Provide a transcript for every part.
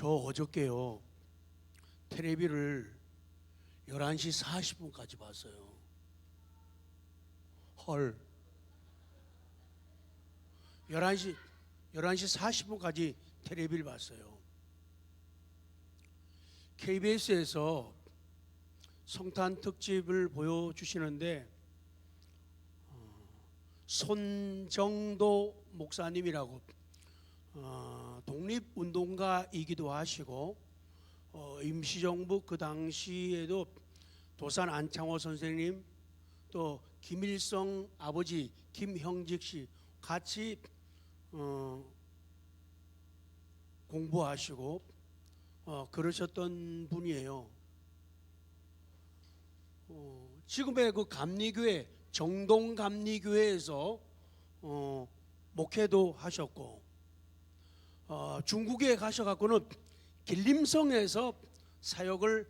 저 어저께요 텔레비를 11시 40분까지 봤어요. 헐, 11시 40분까지 텔레비를 봤어요. KBS에서 성탄 특집을 보여주시는데 손정도 목사님이라고 독립운동가이기도 하시고 임시정부 그 당시에도 도산 안창호 선생님 또 김일성 아버지 김형직 씨 같이 공부하시고 그러셨던 분이에요. 지금의 그 감리교회 정동감리교회에서 목회도 하셨고 중국에 가셔갖고는 길림성에서 사역을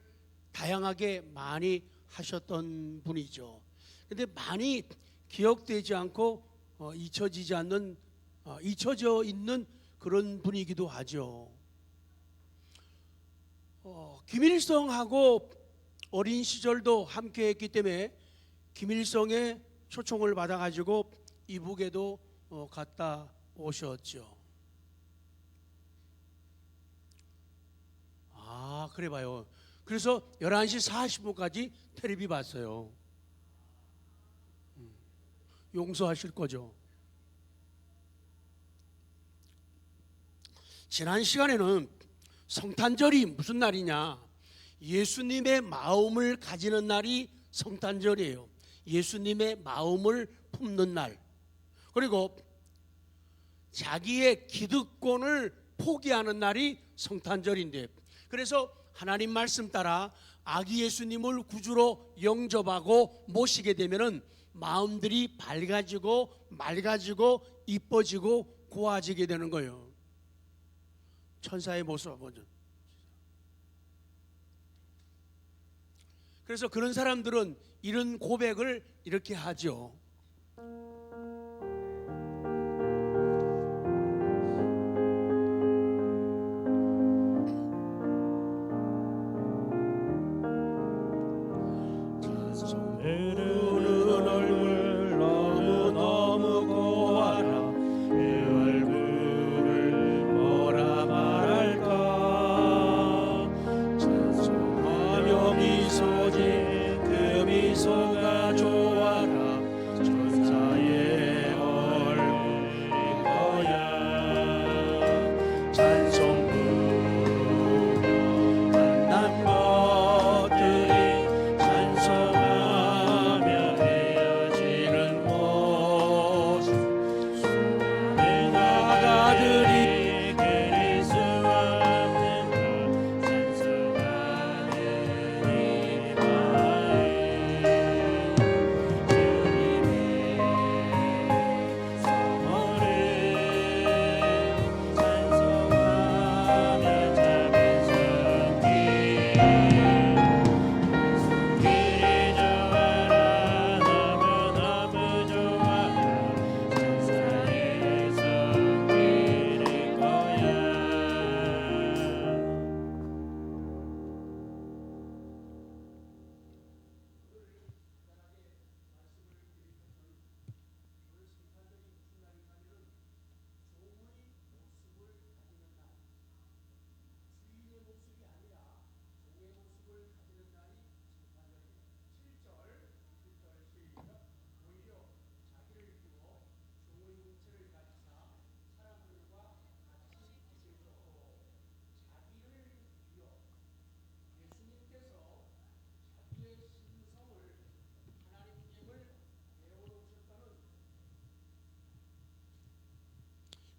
다양하게 많이 하셨던 분이죠. 근데 많이 기억되지 않고 잊혀져 있는 그런 분이기도 하죠. 김일성하고 어린 시절도 함께 했기 때문에 김일성의 초청을 받아가지고 이북에도 갔다 오셨죠. 그래 봐요. 그래서 11시 40분까지 텔레비 봤어요. 용서하실 거죠? 지난 시간에는 성탄절이 무슨 날이냐? 예수님의 마음을 가지는 날이 성탄절이에요. 예수님의 마음을 품는 날. 그리고 자기의 기득권을 포기하는 날이 성탄절인데, 그래서 하나님 말씀 따라 아기 예수님을 구주로 영접하고 모시게 되면은 마음들이 밝아지고 맑아지고 이뻐지고 고와지게 되는 거예요. 천사의 모습 보죠. 그래서 그런 사람들은 이런 고백을 이렇게 하죠.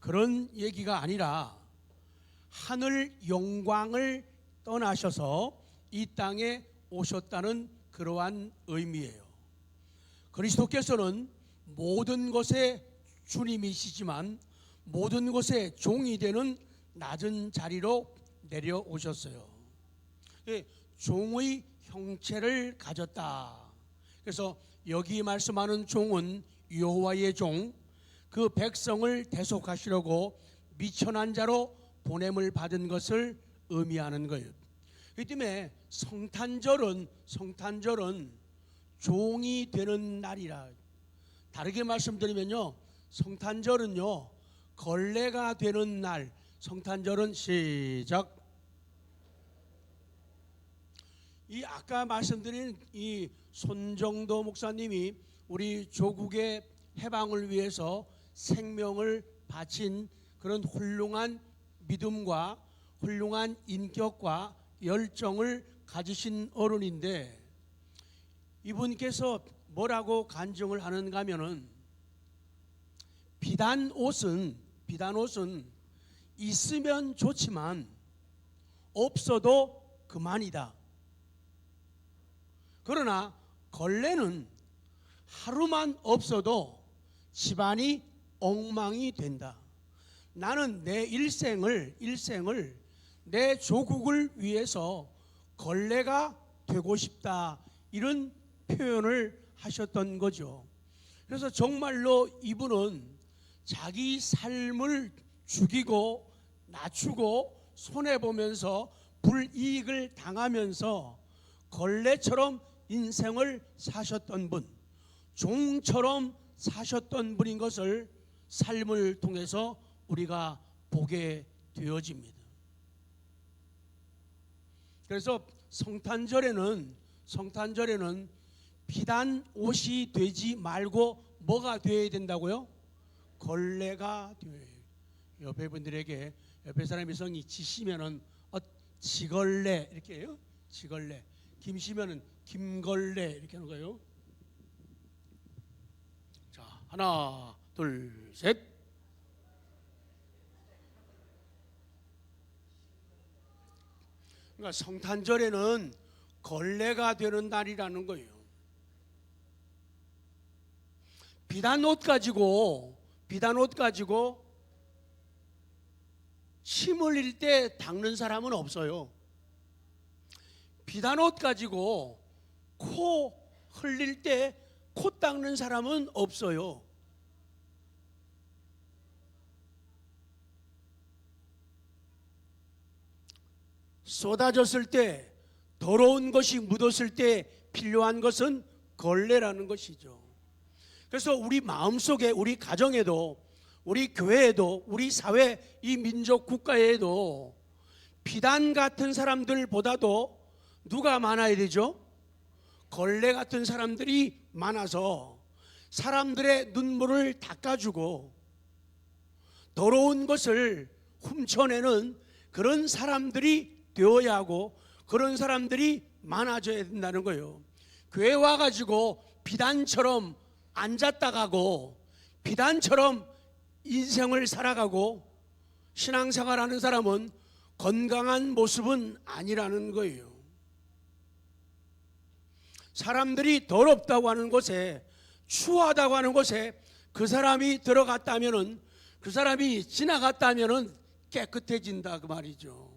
그런 얘기가 아니라 하늘 영광을 떠나셔서 이 땅에 오셨다는 그러한 의미예요. 그리스도께서는 모든 것의 주님이시지만 모든 것의 종이 되는 낮은 자리로 내려오셨어요. 종의 형체를 가졌다. 그래서 여기 말씀하는 종은 여호와의 종, 그 백성을 대속하시려고 미천한 자로 보냄을 받은 것을 의미하는 거예요. 그렇기 때문에 성탄절은 종이 되는 날이라. 다르게 말씀드리면요, 성탄절은요 걸레가 되는 날. 성탄절은 시작. 이 아까 말씀드린 이 손정도 목사님이 우리 조국의 해방을 위해서 생명을 바친 그런 훌륭한 믿음과 훌륭한 인격과 열정을 가지신 어른인데, 이분께서 뭐라고 간증을 하는가 하면은, 비단 옷은 있으면 좋지만 없어도 그만이다. 그러나 걸레는 하루만 없어도 집안이 엉망이 된다. 나는 내 일생을 내 조국을 위해서 걸레가 되고 싶다, 이런 표현을 하셨던 거죠. 그래서 정말로 이분은 자기 삶을 죽이고 낮추고 손해보면서 불이익을 당하면서 걸레처럼 인생을 사셨던 분, 종처럼 사셨던 분인 것을 삶을 통해서 우리가 보게 되어집니다. 그래서 성탄절에는 비단 옷이 되지 말고 뭐가 되어야 된다고요? 걸레가 되어야 해요. 옆에 분들에게, 옆에 사람이 성이 지시면은 지걸레 이렇게 해요. 지걸레. 김시면은 김걸레 이렇게 하는 거예요. 자, 하나, 둘, 셋. 그러니까 성탄절에는 걸레가 되는 날이라는 거예요. 비단 옷 가지고 침 흘릴 때 닦는 사람은 없어요. 비단 옷 가지고 코 흘릴 때 코 닦는 사람은 없어요. 쏟아졌을 때, 더러운 것이 묻었을 때 필요한 것은 걸레라는 것이죠. 그래서 우리 마음속에, 우리 가정에도, 우리 교회에도, 우리 사회, 이 민족 국가에도 비단 같은 사람들보다도 누가 많아야 되죠? 걸레 같은 사람들이 많아서 사람들의 눈물을 닦아주고 더러운 것을 훔쳐내는 그런 사람들이 되어야 하고, 그런 사람들이 많아져야 된다는 거예요. 교회 와가지고 비단처럼 앉았다 가고 비단처럼 인생을 살아가고 신앙생활하는 사람은 건강한 모습은 아니라는 거예요. 사람들이 더럽다고 하는 곳에, 추하다고 하는 곳에 그 사람이 들어갔다면은, 그 사람이 지나갔다면은 깨끗해진다, 그 말이죠.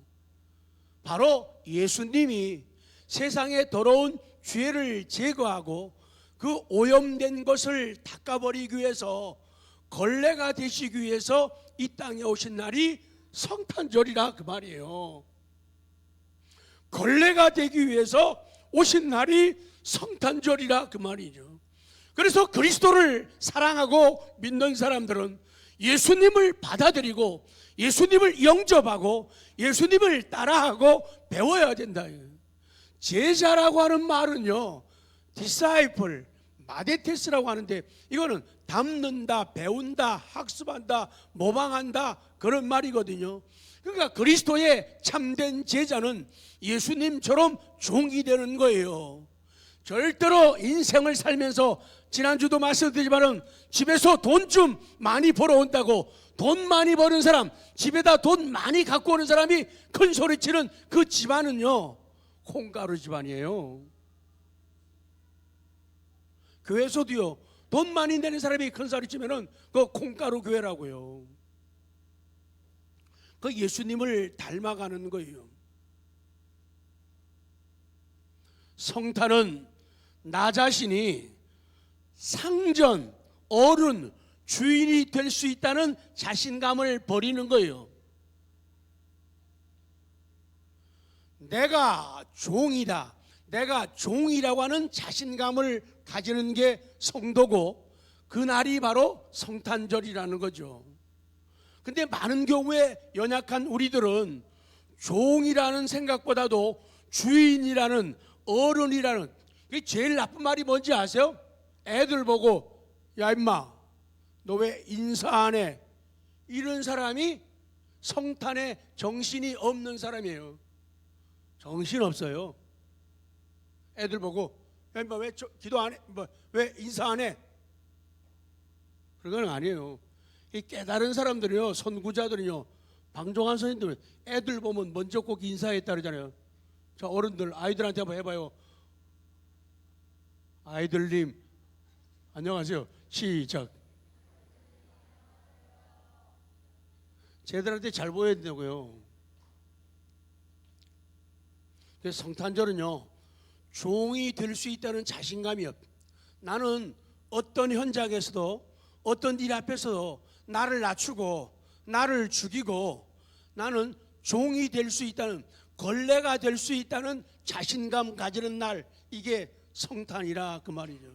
바로 예수님이 세상의 더러운 죄를 제거하고 그 오염된 것을 닦아버리기 위해서, 걸레가 되시기 위해서 이 땅에 오신 날이 성탄절이라, 그 말이에요. 걸레가 되기 위해서 오신 날이 성탄절이라, 그 말이죠. 그래서 그리스도를 사랑하고 믿는 사람들은 예수님을 받아들이고 예수님을 영접하고 예수님을 따라하고 배워야 된다. 제자라고 하는 말은요, disciple, 마데테스라고 하는데, 이거는 담는다, 배운다, 학습한다, 모방한다, 그런 말이거든요. 그러니까 그리스도의 참된 제자는 예수님처럼 종이 되는 거예요. 절대로 인생을 살면서, 지난주도 말씀드리지만은 집에서 돈 좀 많이 벌어온다고, 돈 많이 버는 사람, 집에다 돈 많이 갖고 오는 사람이 큰 소리치는 그 집안은요, 콩가루 집안이에요. 교회에서도요, 돈 많이 내는 사람이 큰 소리치면은 그 콩가루 교회라고요. 그 예수님을 닮아가는 거예요. 성탄은 나 자신이 상전, 어른, 주인이 될 수 있다는 자신감을 버리는 거예요. 내가 종이다, 내가 종이라고 하는 자신감을 가지는 게 성도고, 그날이 바로 성탄절이라는 거죠. 근데 많은 경우에 연약한 우리들은 종이라는 생각보다도 주인이라는, 어른이라는, 그게 제일 나쁜 말이 뭔지 아세요? 애들 보고 야 임마 너 왜 인사 안 해? 이런 사람이 성탄에 정신이 없는 사람이에요. 정신 없어요. 애들 보고 야 임마 왜 기도 안 해? 왜 인사 안 해? 그런 건 아니에요. 이 깨달은 사람들이요, 선구자들이요, 방종한 선생님들 애들 보면 먼저 꼭 인사했다 그러잖아요. 자, 어른들 아이들한테 한번 해봐요. 아이들님 안녕하세요. 시작. 쟤들한테 잘 보여야 된다고요. 그래서 성탄절은요, 종이 될 수 있다는 자신감이요. 나는 어떤 현장에서도, 어떤 일 앞에서도 나를 낮추고 나를 죽이고 나는 종이 될 수 있다는, 걸레가 될 수 있다는 자신감 가지는 날, 이게 성탄이라 그 말이죠.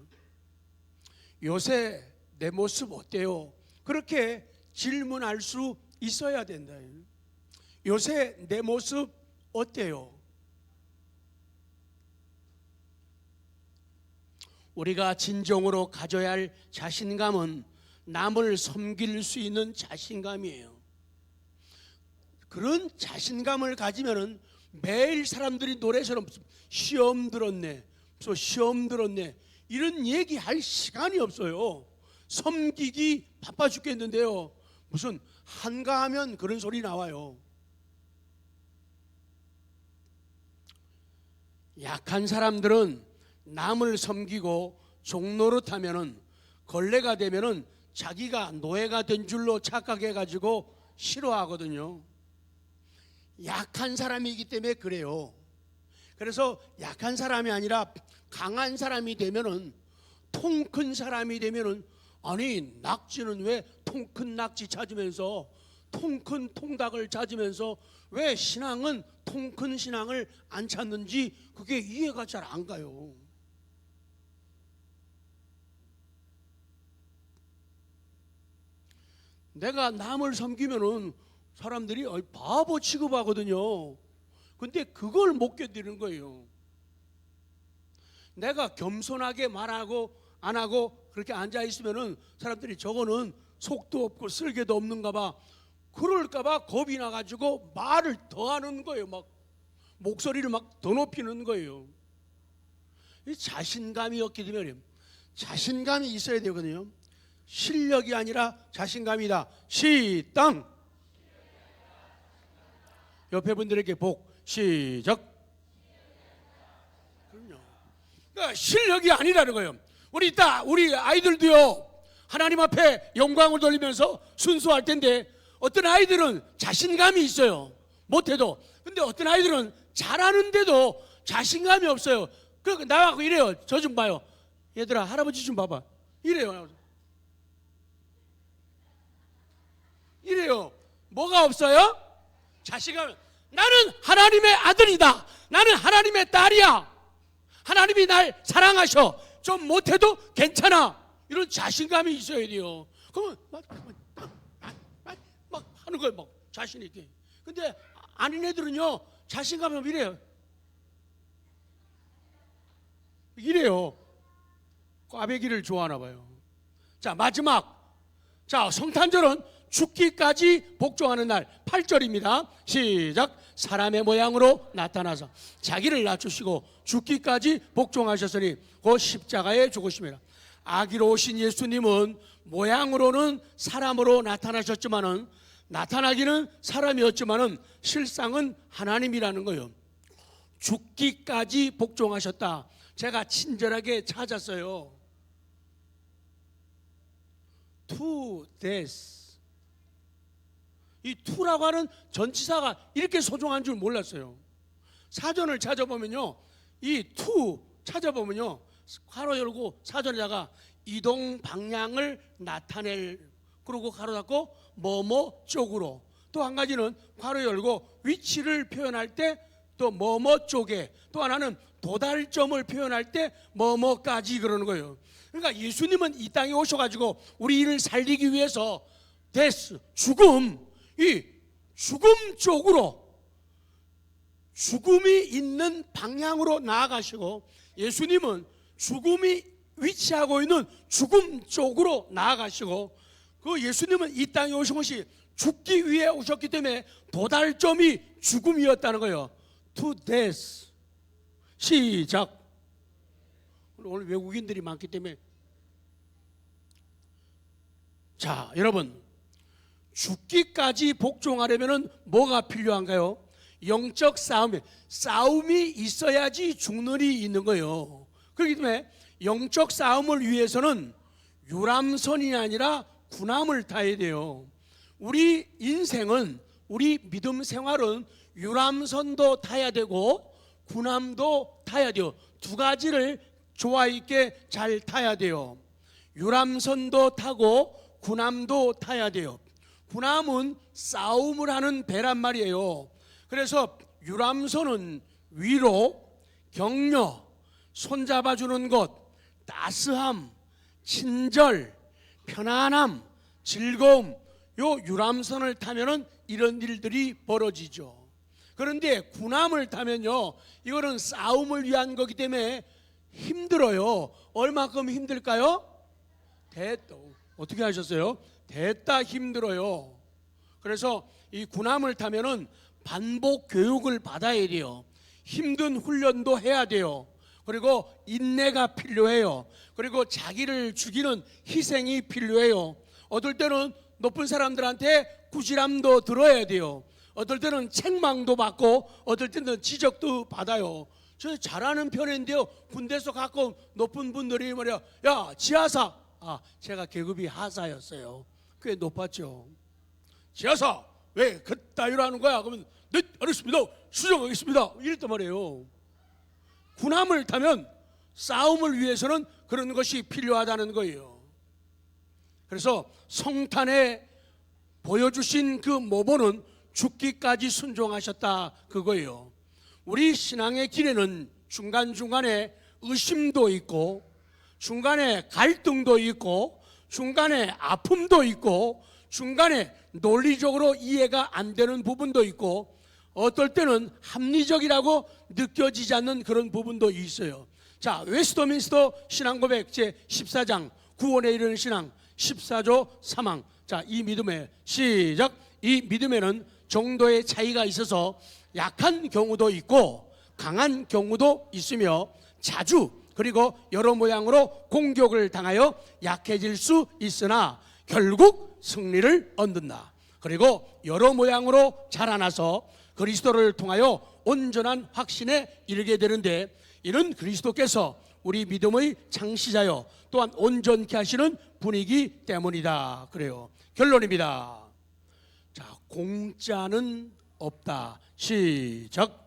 요새 내 모습 어때요? 그렇게 질문할 수 있어야 된다. 요새 내 모습 어때요? 우리가 진정으로 가져야 할 자신감은 남을 섬길 수 있는 자신감이에요. 그런 자신감을 가지면은 매일 사람들이 노래처럼 시험 들었네, 시험 들었네, 이런 얘기 할 시간이 없어요. 섬기기 바빠 죽겠는데요, 무슨 한가하면 그런 소리 나와요. 약한 사람들은 남을 섬기고 종노릇하면은, 걸레가 되면은 자기가 노예가 된 줄로 착각해 가지고 싫어하거든요. 약한 사람이기 때문에 그래요. 그래서 약한 사람이 아니라 강한 사람이 되면은, 통 큰 사람이 되면은, 아니 낙지는 왜 통 큰 낙지 찾으면서, 통 큰 통닭을 찾으면서 왜 신앙은 통 큰 신앙을 안 찾는지 그게 이해가 잘 안 가요. 내가 남을 섬기면은 사람들이 바보 취급하거든요. 근데 그걸 못 견디는 거예요. 내가 겸손하게 말하고 안 하고 그렇게 앉아 있으면은 사람들이 저거는 속도 없고 쓸개도 없는가 봐, 그럴까 봐 겁이 나 가지고 말을 더 하는 거예요. 막 목소리를 막 더 높이는 거예요. 이 자신감이 없기 때문에, 자신감이 있어야 되거든요. 실력이 아니라 자신감이다. 시땅. 옆에 분들에게 복. 시작. 그럼요. 그러니까 실력이 아니라는 거예요. 우리 아이들도요, 하나님 앞에 영광을 돌리면서 순수할 텐데, 어떤 아이들은 자신감이 있어요, 못해도. 근데 어떤 아이들은 잘하는데도 자신감이 없어요. 그러니까 나하고 이래요. 저 좀 봐요. 얘들아 할아버지 좀 봐봐. 이래요. 뭐가 없어요? 자신감. 나는 하나님의 아들이다, 나는 하나님의 딸이야, 하나님이 날 사랑하셔, 좀 못해도 괜찮아, 이런 자신감이 있어야 돼요. 그러면 막 하는 거예요, 막 자신 있게. 근데 아닌 애들은요, 자신감이 없으면 이래요. 꽈배기를 좋아하나 봐요. 자, 마지막. 자, 성탄절은 죽기까지 복종하는 날. 8절입니다 시작. 사람의 모양으로 나타나서 자기를 낮추시고 죽기까지 복종하셨으니 곧 십자가에 죽으심이라. 아기로 오신 예수님은 모양으로는 사람으로 나타나셨지만은, 나타나기는 사람이었지만은 실상은 하나님이라는 거예요. 죽기까지 복종하셨다. 제가 친절하게 찾았어요. To death. 이 to라고 하는 전치사가 이렇게 소중한 줄 몰랐어요. 사전을 찾아보면요, 이 to 찾아보면요, 괄호 열고 사전에다가 이동 방향을 나타낼, 그리고 괄호 닫고 뭐뭐 쪽으로, 또 한 가지는 괄호 열고 위치를 표현할 때 또 뭐뭐 쪽에, 또 하나는 도달점을 표현할 때 뭐뭐까지 그러는 거예요. 그러니까 예수님은 이 땅에 오셔가지고 우리를 살리기 위해서 데스, 죽음, 이 죽음 쪽으로, 죽음이 있는 방향으로 나아가시고, 예수님은 죽음이 위치하고 있는 죽음 쪽으로 나아가시고, 그 예수님은 이 땅에 오신 것이 죽기 위해 오셨기 때문에 도달점이 죽음이었다는 거예요. To death. 시작. 오늘 외국인들이 많기 때문에. 자, 여러분, 죽기까지 복종하려면 뭐가 필요한가요? 영적 싸움이 있어야지 죽는 일이 있는 거예요. 그렇기 때문에 영적 싸움을 위해서는 유람선이 아니라 군함을 타야 돼요. 우리 인생은, 우리 믿음 생활은 유람선도 타야 되고 군함도 타야 돼요. 두 가지를 조화 있게 잘 타야 돼요. 유람선도 타고 군함도 타야 돼요. 군함은 싸움을 하는 배란 말이에요. 그래서 유람선은 위로, 격려, 손잡아주는 것, 따스함, 친절, 편안함, 즐거움, 요 유람선을 타면은 이런 일들이 벌어지죠. 그런데 군함을 타면요, 이거는 싸움을 위한 거기 때문에 힘들어요. 얼마큼 힘들까요? 어떻게 하셨어요? 됐다 힘들어요. 그래서 이 군함을 타면은 반복 교육을 받아야 돼요. 힘든 훈련도 해야 돼요. 그리고 인내가 필요해요. 그리고 자기를 죽이는 희생이 필요해요. 어떨 때는 높은 사람들한테 꾸지람도 들어야 돼요. 어떨 때는 책망도 받고, 어떨 때는 지적도 받아요. 저 잘하는 편인데요, 군대에서 가끔 높은 분들이 말이야, 야 지하사, 제가 계급이 하사였어요. 꽤 높았죠. 지하사 왜 그따위로 하는 거야? 그러면 네 알겠습니다, 수정하겠습니다, 이랬단 말이에요. 군함을 타면 싸움을 위해서는 그런 것이 필요하다는 거예요. 그래서 성탄에 보여주신 그 모범은 죽기까지 순종하셨다, 그거예요. 우리 신앙의 길에는 중간중간에 의심도 있고, 중간에 갈등도 있고, 중간에 아픔도 있고, 중간에 논리적으로 이해가 안 되는 부분도 있고, 어떨 때는 합리적이라고 느껴지지 않는 그런 부분도 있어요. 자, 웨스트민스터 신앙고백 제14장 구원에 이르는 신앙 14조 3항. 자, 이 믿음에 시작. 이 믿음에는 정도의 차이가 있어서 약한 경우도 있고 강한 경우도 있으며 자주 그리고 여러 모양으로 공격을 당하여 약해질 수 있으나 결국 승리를 얻는다. 그리고 여러 모양으로 자라나서 그리스도를 통하여 온전한 확신에 이르게 되는데, 이는 그리스도께서 우리 믿음의 창시자요 또한 온전케 하시는 분이기 때문이다. 그래요. 결론입니다. 자, 공짜는 없다. 시작.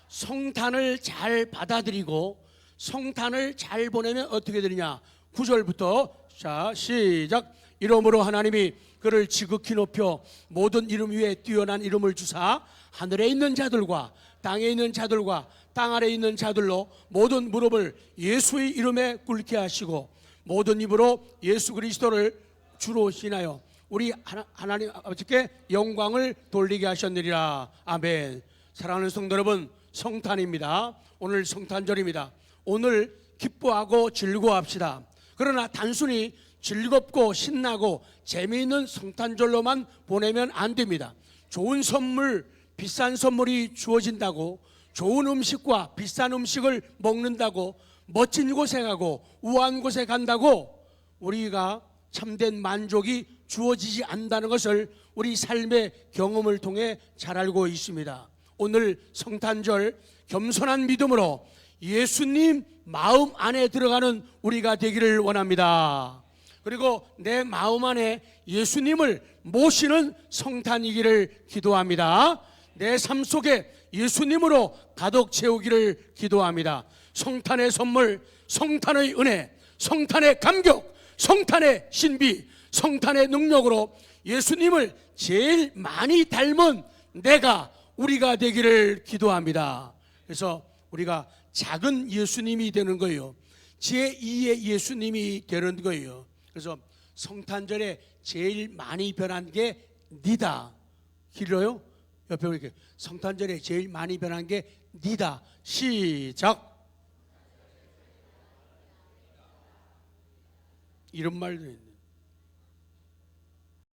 성탄을 잘 받아들이고 성탄을 잘 보내면 어떻게 되느냐? 9절부터 자 시작. 이러므로 하나님이 그를 지극히 높여 모든 이름 위에 뛰어난 이름을 주사 하늘에 있는 자들과 땅에 있는 자들과 땅 아래에 있는 자들로 모든 무릎을 예수의 이름에 꿇게 하시고 모든 입으로 예수 그리스도를 주로 신하여 우리 하나님 아버지께 영광을 돌리게 하셨느니라. 아멘. 사랑하는 성도 여러분, 성탄입니다. 오늘 성탄절입니다. 오늘 기뻐하고 즐거워합시다. 그러나 단순히 즐겁고 신나고 재미있는 성탄절로만 보내면 안 됩니다. 좋은 선물, 비싼 선물이 주어진다고, 좋은 음식과 비싼 음식을 먹는다고, 멋진 곳에 가고 우아한 곳에 간다고 우리가 참된 만족이 주어지지 않는다는 것을 우리 삶의 경험을 통해 잘 알고 있습니다. 오늘 성탄절 겸손한 믿음으로 예수님 마음 안에 들어가는 우리가 되기를 원합니다. 그리고 내 마음 안에 예수님을 모시는 성탄이기를 기도합니다. 내 삶 속에 예수님으로 가득 채우기를 기도합니다. 성탄의 선물, 성탄의 은혜, 성탄의 감격, 성탄의 신비, 성탄의 능력으로 예수님을 제일 많이 닮은 내가 우리가 되기를 기도합니다. 그래서 우리가 작은 예수님이 되는 거예요. 제2의 예수님이 되는 거예요. 그래서 성탄절에 제일 많이 변한 게 니다. 길어요? 옆에 이렇게 성탄절에 제일 많이 변한 게 니다. 시작. 이런 말도 있네.